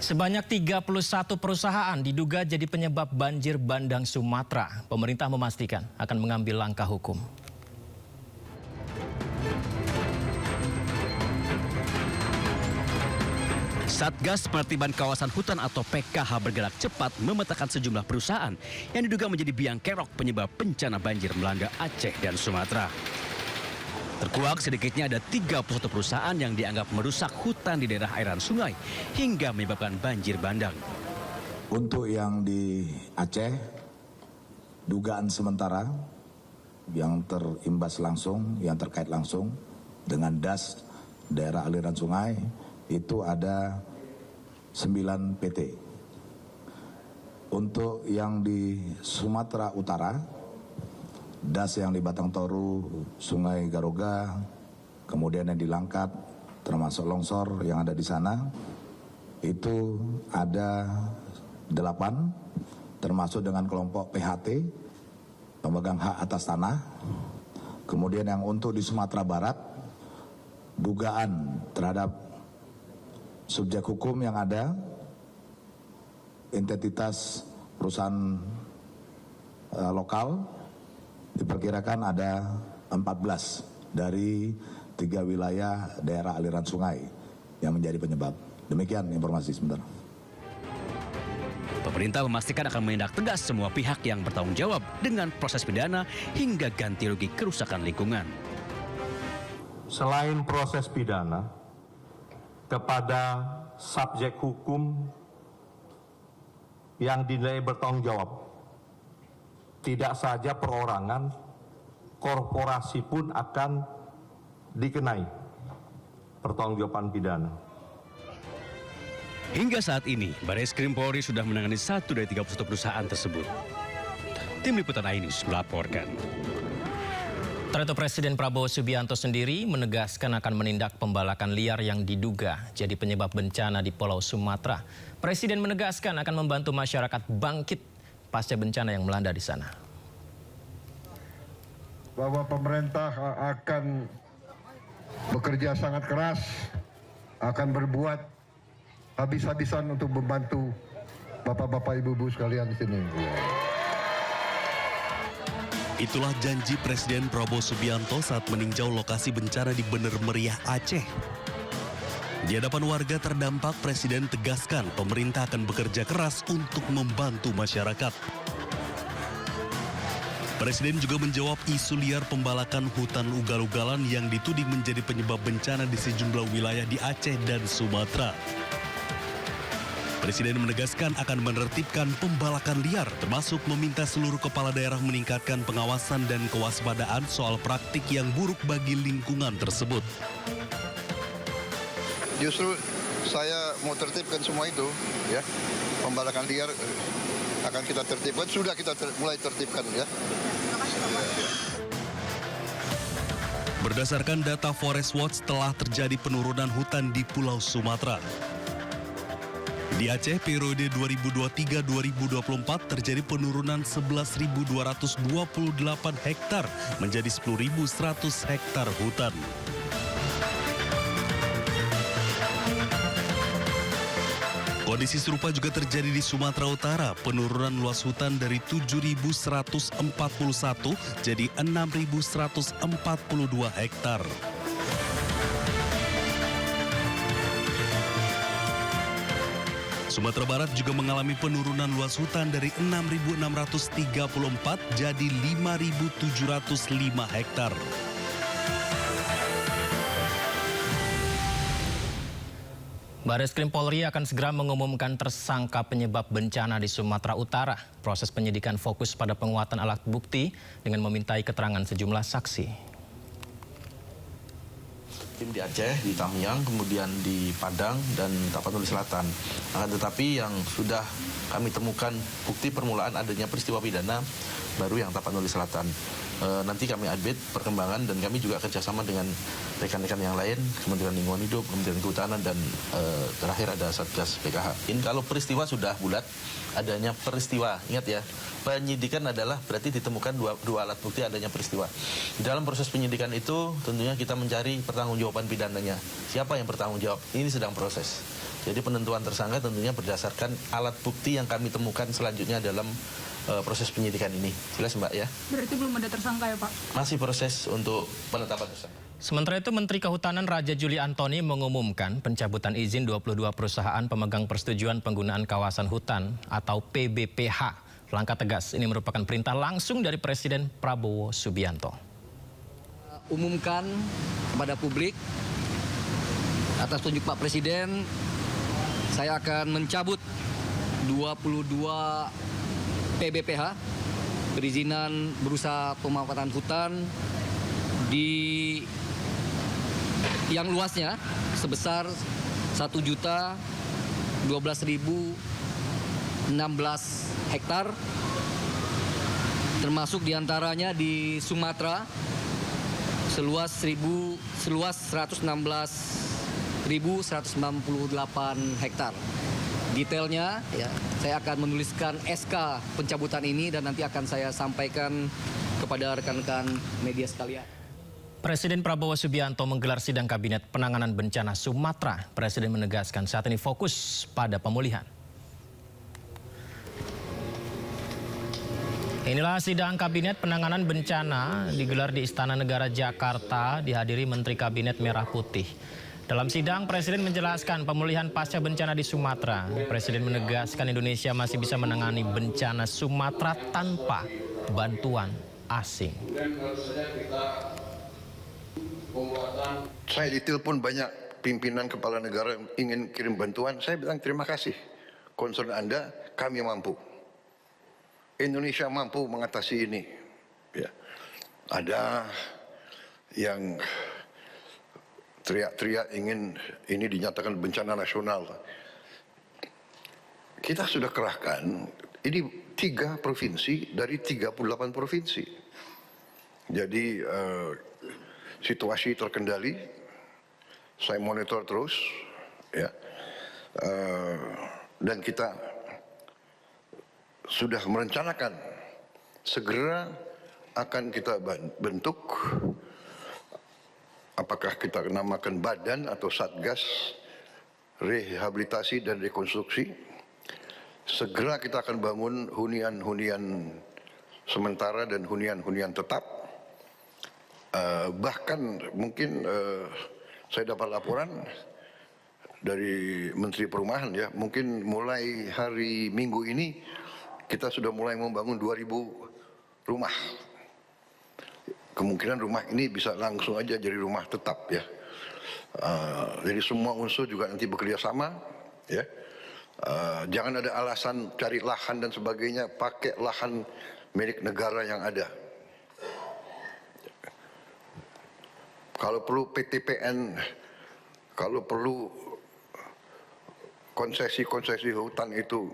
Sebanyak 31 perusahaan diduga jadi penyebab banjir bandang Sumatera. Pemerintah memastikan akan mengambil langkah hukum. Satgas Penertiban Kawasan Hutan atau PKH bergerak cepat memetakan sejumlah perusahaan yang diduga menjadi biang kerok penyebab bencana banjir melanda Aceh dan Sumatera. Terkuak sedikitnya ada 31 perusahaan yang dianggap merusak hutan di daerah aliran sungai hingga menyebabkan banjir bandang. Untuk yang di Aceh, dugaan sementara yang terimbas langsung, yang terkait langsung dengan das daerah aliran sungai, itu ada 9 PT. Untuk yang di Sumatera Utara, das yang di Batang Toru, Sungai Garoga, kemudian yang di Langkat, termasuk longsor yang ada di sana, itu ada 8, termasuk dengan kelompok PHT, pemegang hak atas tanah. Kemudian yang untuk di Sumatera Barat, dugaan terhadap subjek hukum yang ada, identitas perusahaan lokal, diperkirakan ada 14 dari 3 wilayah daerah aliran sungai yang menjadi penyebab. Demikian informasi sebentar. Pemerintah memastikan akan menindak tegas semua pihak yang bertanggung jawab dengan proses pidana hingga ganti rugi kerusakan lingkungan. Selain proses pidana, kepada subjek hukum yang dinilai bertanggung jawab, tidak saja perorangan, korporasi pun akan dikenai pertanggungjawaban pidana. Hingga saat ini, Barreskrim Polri sudah menangani 1 dari 31 perusahaan tersebut. Tim Liputan iNews melaporkan. Sementara itu Presiden Prabowo Subianto sendiri menegaskan akan menindak pembalakan liar yang diduga jadi penyebab bencana di Pulau Sumatera. Presiden menegaskan akan membantu masyarakat bangkit pasca bencana yang melanda di sana. Bahwa pemerintah akan bekerja sangat keras, akan berbuat habis-habisan untuk membantu bapak-bapak, ibu-ibu sekalian di sini. Itulah janji Presiden Prabowo Subianto saat meninjau lokasi bencana di Bener Meriah, Aceh. Di hadapan warga terdampak, Presiden tegaskan pemerintah akan bekerja keras untuk membantu masyarakat. Presiden juga menjawab isu liar pembalakan hutan ugal-ugalan yang dituding menjadi penyebab bencana di sejumlah wilayah di Aceh dan Sumatera. Presiden menegaskan akan menertibkan pembalakan liar, termasuk meminta seluruh kepala daerah meningkatkan pengawasan dan kewaspadaan soal praktik yang buruk bagi lingkungan tersebut. Justru saya mau tertibkan semua itu, ya. Pembalakan liar akan kita tertibkan, sudah kita mulai tertibkan, ya. Berdasarkan data Forest Watch, telah terjadi penurunan hutan di Pulau Sumatera. Di Aceh, periode 2023-2024 terjadi penurunan 11.228 hektar menjadi 10.100 hektar hutan. Kondisi serupa juga terjadi di Sumatera Utara, penurunan luas hutan dari 7.141 jadi 6.142 hektar. Sumatera Barat juga mengalami penurunan luas hutan dari 6.634 jadi 5.705 hektar. Barreskrim Polri akan segera mengumumkan tersangka penyebab bencana di Sumatera Utara. Proses penyidikan fokus pada penguatan alat bukti dengan memintai keterangan sejumlah saksi. Tim di Aceh, di Tamiang, kemudian di Padang dan Tapanuli Selatan. Akan tetapi yang sudah kami temukan bukti permulaan adanya peristiwa pidana baru yang Tapanuli Selatan. Nanti kami update perkembangan dan kami juga kerjasama dengan rekan-rekan yang lain, Kementerian Lingkungan Hidup, Kementerian Kehutanan, dan terakhir ada Satgas PKH. Kalau peristiwa sudah bulat, adanya peristiwa, ingat ya, penyidikan adalah berarti ditemukan dua alat bukti adanya peristiwa. Di dalam proses penyidikan itu tentunya kita mencari pertanggungjawaban pidananya. Siapa yang bertanggung jawab? Ini sedang proses. Jadi penentuan tersangka tentunya berdasarkan alat bukti yang kami temukan selanjutnya dalam proses penyidikan ini. Jelas Mbak ya? Berarti belum ada tersangka ya Pak? Masih proses untuk penetapan tersangka. Sementara itu, Menteri Kehutanan Raja Juli Antoni mengumumkan pencabutan izin 22 perusahaan pemegang persetujuan penggunaan kawasan hutan atau PBPH. Langkah tegas ini merupakan perintah langsung dari Presiden Prabowo Subianto. Umumkan kepada publik atas tunjuk Pak Presiden, saya akan mencabut 22 PBPH, perizinan berusaha pemanfaatan hutan di yang luasnya sebesar 1.012.016 hektar, termasuk diantaranya di Sumatera seluas 116.198 hektar. Detailnya ya, saya akan menuliskan SK pencabutan ini dan nanti akan saya sampaikan kepada rekan-rekan media sekalian. Presiden Prabowo Subianto menggelar sidang kabinet penanganan bencana Sumatera. Presiden menegaskan saat ini fokus pada pemulihan. Inilah sidang kabinet penanganan bencana digelar di Istana Negara Jakarta, dihadiri Menteri Kabinet Merah Putih. Dalam sidang, Presiden menjelaskan pemulihan pasca bencana di Sumatera. Presiden menegaskan Indonesia masih bisa menangani bencana Sumatera tanpa bantuan asing. Saya ditelepon banyak pimpinan kepala negara yang ingin kirim bantuan. Saya bilang terima kasih. Concern Anda, kami mampu. Indonesia mampu mengatasi ini. Ya. Ada yang teriak-teriak ingin ini dinyatakan bencana nasional. Kita sudah kerahkan ini 3 provinsi dari 38 provinsi. Jadi situasi terkendali, saya monitor terus, ya, dan kita sudah merencanakan segera akan kita bentuk. Apakah kita namakan badan atau satgas rehabilitasi dan rekonstruksi. Segera kita akan bangun hunian-hunian sementara dan hunian-hunian tetap. Bahkan mungkin saya dapat laporan dari Menteri Perumahan ya, mungkin mulai hari Minggu ini kita sudah mulai membangun 2.000 rumah. Kemungkinan rumah ini bisa langsung aja jadi rumah tetap ya. Jadi semua unsur juga nanti bekerja sama ya. Jangan ada alasan cari lahan dan sebagainya, pakai lahan milik negara yang ada. Kalau perlu PTPN, kalau perlu konsesi-konsesi hutan itu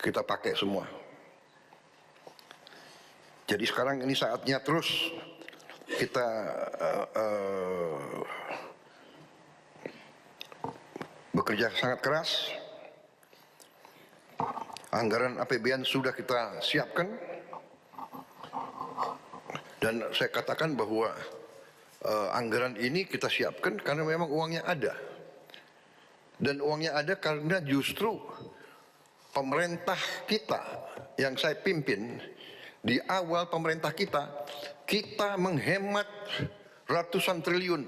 kita pakai semua. Jadi sekarang ini saatnya terus kita bekerja sangat keras. Anggaran APBN sudah kita siapkan. Dan saya katakan bahwa anggaran ini kita siapkan karena memang uangnya ada. Dan uangnya ada karena justru pemerintah kita yang saya pimpin, di awal pemerintah kita menghemat ratusan triliun